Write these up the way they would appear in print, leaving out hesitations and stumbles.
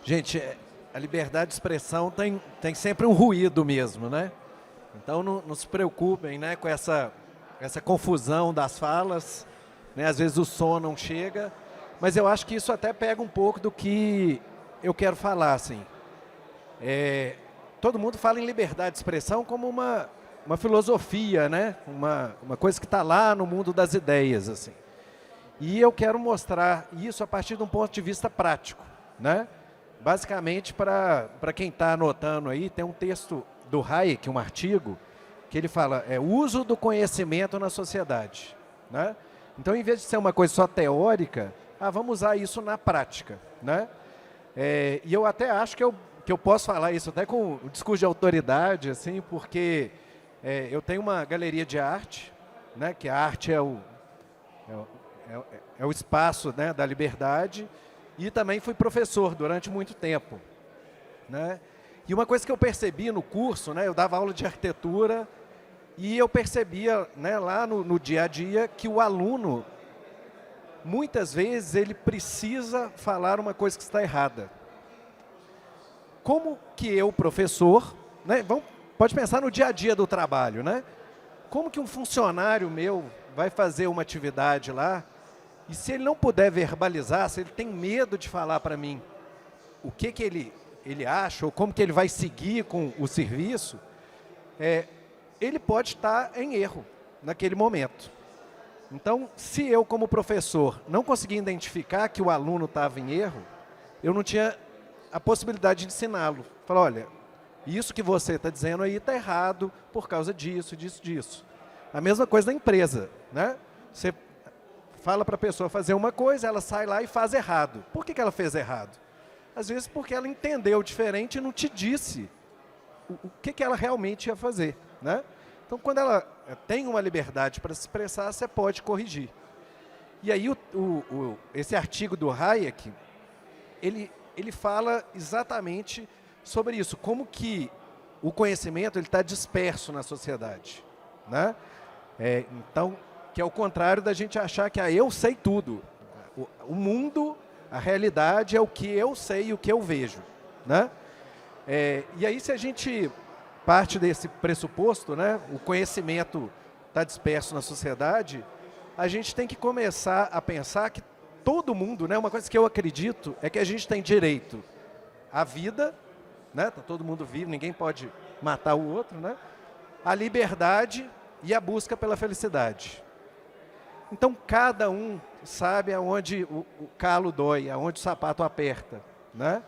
Gente, a liberdade de expressão tem sempre um ruído mesmo, né? Então não se preocupem, né, com essa confusão das falas, né? Às vezes o som não chega, mas eu acho que isso até pega um pouco do que eu quero falar, assim. Todo mundo fala em liberdade de expressão como uma filosofia, né? Uma coisa que está lá no mundo das ideias, assim. E eu quero mostrar isso a partir de um ponto de vista prático, né? Basicamente, para quem está anotando aí, tem um texto do Hayek, um artigo, que ele fala, o uso do conhecimento na sociedade, né? Então, em vez de ser uma coisa só teórica, vamos usar isso na prática, né? E eu até acho que eu posso falar isso até com o discurso de autoridade, assim, porque eu tenho uma galeria de arte, né, que a arte é o espaço, né, da liberdade, e também fui professor durante muito tempo, né? E uma coisa que eu percebi no curso, né, eu dava aula de arquitetura, e eu percebia, né, lá no dia a dia que o aluno, muitas vezes, ele precisa falar uma coisa que está errada. Como que eu, professor, né, pode pensar no dia a dia do trabalho, né? Como que um funcionário meu vai fazer uma atividade lá, e se ele não puder verbalizar, se ele tem medo de falar para mim o que ele acha, ou como que ele vai seguir com o serviço, ele pode estar em erro naquele momento. Então, se eu, como professor, não conseguir identificar que o aluno estava em erro, eu não tinha a possibilidade de ensiná-lo. Falar, olha, isso que você está dizendo aí está errado por causa disso, disso, disso. A mesma coisa na empresa, né? Você fala para a pessoa fazer uma coisa, ela sai lá e faz errado. Por que ela fez errado? Às vezes porque ela entendeu diferente e não te disse o que ela realmente ia fazer, né? Então, quando ela tem uma liberdade para se expressar, você pode corrigir. E aí, esse artigo do Hayek, ele fala exatamente sobre isso, como que o conhecimento está disperso na sociedade, né? Então, que é o contrário da gente achar que eu sei tudo. O mundo, a realidade é o que eu sei e o que eu vejo, né? E aí, se a gente parte desse pressuposto, né, o conhecimento está disperso na sociedade, a gente tem que começar a pensar que todo mundo, né, uma coisa que eu acredito é que a gente tem direito à vida, né, tá todo mundo vivo, ninguém pode matar o outro, né, à liberdade e à busca pela felicidade. Então, cada um sabe aonde o calo dói, aonde o sapato aperta, né?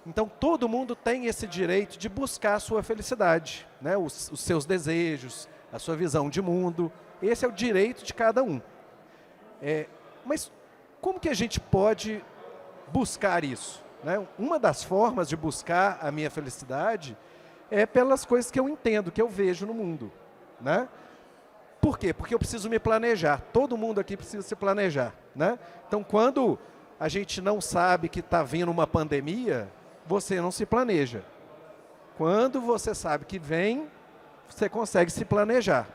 Então, todo mundo tem esse direito de buscar a sua felicidade, né? Os seus desejos, a sua visão de mundo. Esse é o direito de cada um. Mas como que a gente pode buscar isso, né? Uma das formas de buscar a minha felicidade é pelas coisas que eu entendo, que eu vejo no mundo, né? Por quê? Porque eu preciso me planejar. Todo mundo aqui precisa se planejar, né? Então, quando a gente não sabe que está vindo uma pandemia, você não se planeja. Quando você sabe que vem, você consegue se planejar.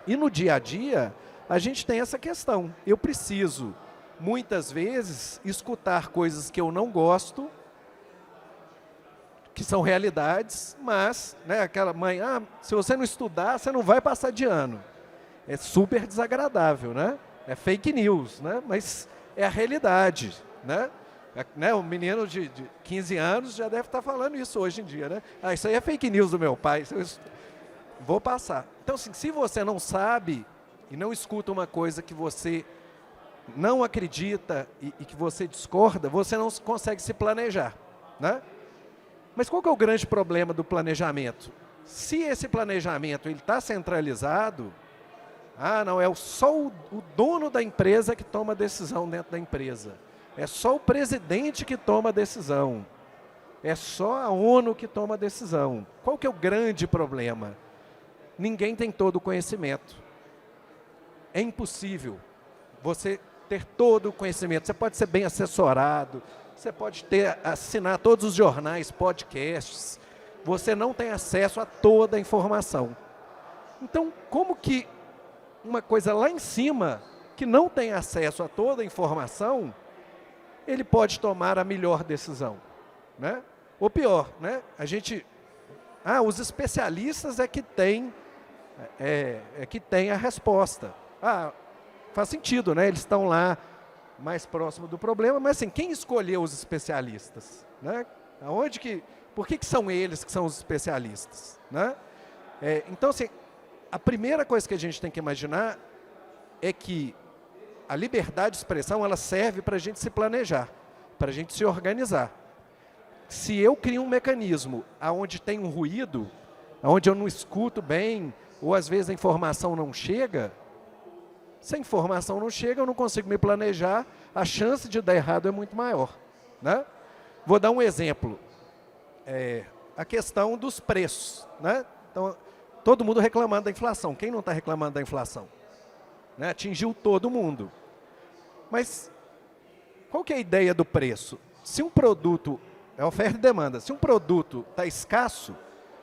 E no dia a dia, a gente tem essa questão. Eu preciso, muitas vezes, escutar coisas que eu não gosto, que são realidades, mas, né, aquela mãe, se você não estudar, você não vai passar de ano. É super desagradável, né? É fake news, né? Mas é a realidade, né? Um menino de 15 anos já deve estar falando isso hoje em dia, né? Isso aí é fake news do meu pai, vou passar. Então, assim, se você não sabe e não escuta uma coisa que você não acredita e que você discorda, você não consegue se planejar, né? Mas qual que é o grande problema do planejamento? Se esse planejamento está centralizado, não, só o dono da empresa que toma decisão dentro da empresa. É só o presidente que toma decisão. É só a ONU que toma decisão. Qual que é o grande problema? Ninguém tem todo o conhecimento. É impossível você ter todo o conhecimento. Você pode ser bem assessorado, você pode assinar todos os jornais, podcasts. Você não tem acesso a toda a informação. Então, como que uma coisa lá em cima, que não tem acesso a toda a informação, ele pode tomar a melhor decisão? né? Ou pior, né? Os especialistas é que têm a resposta. Faz sentido, né? Eles estão lá mais próximo do problema, mas assim, quem escolheu os especialistas, né? Por que são eles que são os especialistas, né? Então, assim, a primeira coisa que a gente tem que imaginar é que a liberdade de expressão, ela serve para a gente se planejar, para a gente se organizar. Se eu crio um mecanismo onde tem um ruído, onde eu não escuto bem, ou às vezes a informação não chega, se a informação não chega, eu não consigo me planejar, a chance de dar errado é muito maior, né? Vou dar um exemplo. A questão dos preços, né? Então, todo mundo reclamando da inflação. Quem não está reclamando da inflação? Né? Atingiu todo mundo. Mas qual que é a ideia do preço? Se um produto, é oferta e demanda, se um produto está escasso,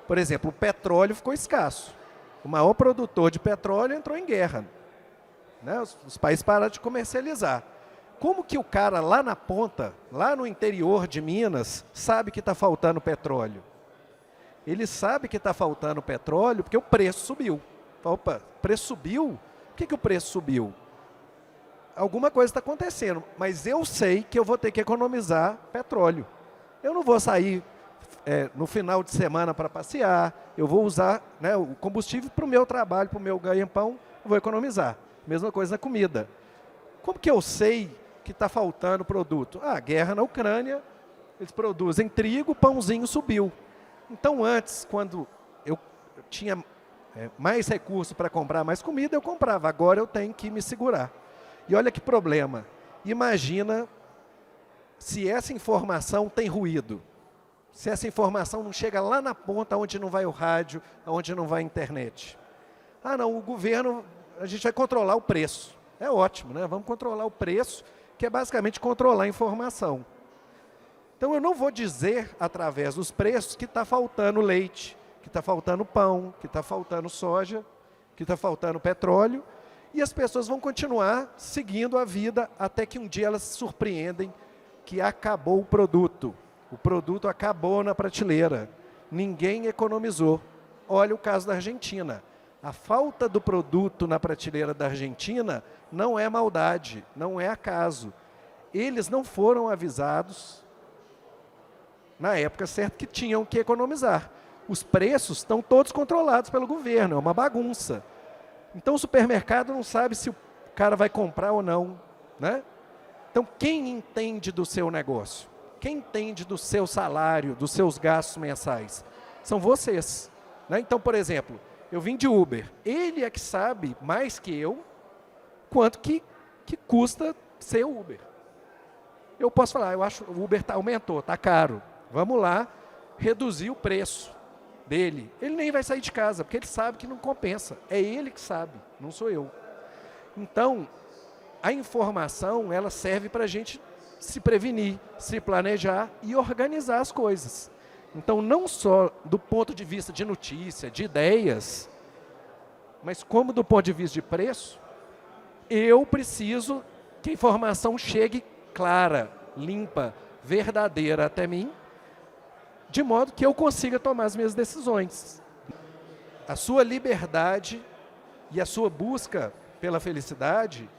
por exemplo, o petróleo ficou escasso. O maior produtor de petróleo entrou em guerra. Né? Os países pararam de comercializar. Como que o cara lá na ponta, lá no interior de Minas, sabe que está faltando petróleo? Ele sabe que está faltando petróleo porque o preço subiu. Opa, o preço subiu? Por que o preço subiu? Alguma coisa está acontecendo, mas eu sei que eu vou ter que economizar petróleo. Eu não vou sair no final de semana para passear, eu vou usar, né, o combustível para o meu trabalho, para o meu ganha-pão, eu vou economizar. Mesma coisa na comida. Como que eu sei que está faltando produto? Guerra na Ucrânia, eles produzem trigo, pãozinho subiu. Então antes, quando eu tinha mais recursos para comprar mais comida, eu comprava. Agora eu tenho que me segurar. E olha que problema. Imagina se essa informação tem ruído. Se essa informação não chega lá na ponta, onde não vai o rádio, onde não vai a internet. Não, o governo, a gente vai controlar o preço. É ótimo, né? Vamos controlar o preço, que é basicamente controlar a informação. Então eu não vou dizer, através dos preços, que está faltando leite, que está faltando pão, que está faltando soja, que está faltando petróleo, e as pessoas vão continuar seguindo a vida até que um dia elas se surpreendem que acabou o produto. O produto acabou na prateleira. Ninguém economizou. Olha o caso da Argentina. A falta do produto na prateleira da Argentina não é maldade, não é acaso. Eles não foram avisados na época certa que tinham que economizar. Os preços estão todos controlados pelo governo, é uma bagunça. Então o supermercado não sabe se o cara vai comprar ou não, né? Então quem entende do seu negócio? Quem entende do seu salário, dos seus gastos mensais? São vocês, né? Então, por exemplo, eu vim de Uber. Ele é que sabe, mais que eu, quanto que custa ser Uber. Eu posso falar, eu acho que o Uber aumentou, está caro. Vamos lá reduzir o preço dele. Ele nem vai sair de casa, porque ele sabe que não compensa. É ele que sabe, não sou eu. Então, a informação, ela serve para a gente se prevenir, se planejar e organizar as coisas. Então, não só do ponto de vista de notícia, de ideias, mas como do ponto de vista de preço, eu preciso que a informação chegue clara, limpa, verdadeira até mim, de modo que eu consiga tomar as minhas decisões. A sua liberdade e a sua busca pela felicidade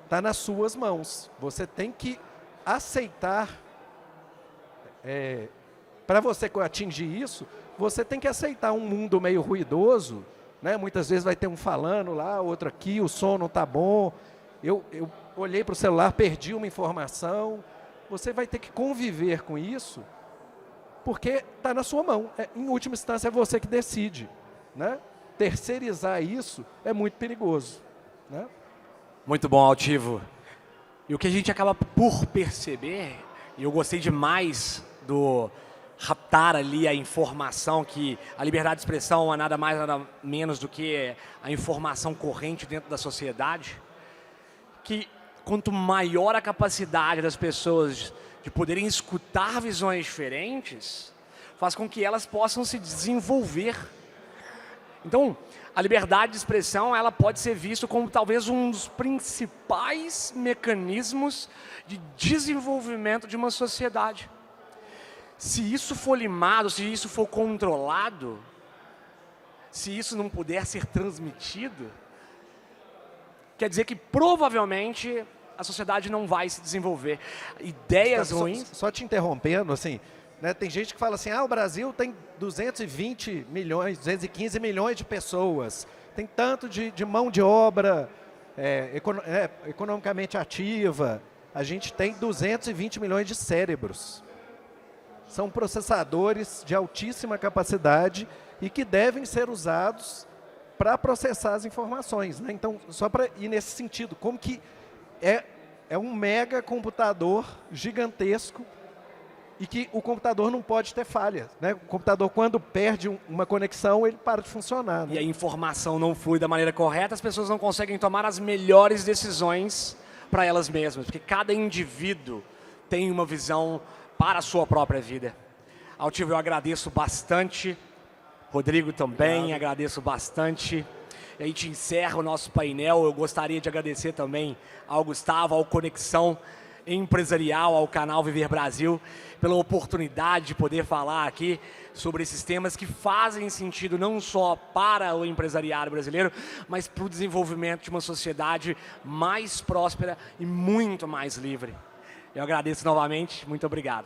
está nas suas mãos. Você tem que aceitar, para você atingir isso, você tem que aceitar um mundo meio ruidoso, né? Muitas vezes vai ter um falando lá, outro aqui, o som não está bom, eu olhei para o celular, perdi uma informação. Você vai ter que conviver com isso, porque está na sua mão. Em última instância, é você que decide, né? Terceirizar isso é muito perigoso, né? Muito bom, Altivo. E o que a gente acaba por perceber, e eu gostei demais do raptar ali a informação, que a liberdade de expressão é nada mais, nada menos do que a informação corrente dentro da sociedade, que quanto maior a capacidade das pessoas de poderem escutar visões diferentes, faz com que elas possam se desenvolver. Então, a liberdade de expressão, ela pode ser vista como talvez um dos principais mecanismos de desenvolvimento de uma sociedade. Se isso for limado, se isso for controlado, se isso não puder ser transmitido, quer dizer que provavelmente a sociedade não vai se desenvolver. Ideias ruins... Só te interrompendo, assim, né, tem gente que fala assim, o Brasil tem 220 milhões, 215 milhões de pessoas, tem tanto de mão de obra economicamente ativa, a gente tem 220 milhões de cérebros. São processadores de altíssima capacidade e que devem ser usados para processar as informações, né? Então, só para ir nesse sentido, como que é um mega computador gigantesco e que o computador não pode ter falhas, né? O computador, quando perde uma conexão, ele para de funcionar, né? E a informação não flui da maneira correta, as pessoas não conseguem tomar as melhores decisões para elas mesmas, porque cada indivíduo tem uma visão para a sua própria vida. Altivo, eu agradeço bastante. Rodrigo também, agradeço bastante. E a gente encerra o nosso painel. Eu gostaria de agradecer também ao Gustavo, ao Conexão Empresarial, ao canal Viver Brasil, pela oportunidade de poder falar aqui sobre esses temas que fazem sentido não só para o empresariado brasileiro, mas para o desenvolvimento de uma sociedade mais próspera e muito mais livre. Eu agradeço novamente. Muito obrigado.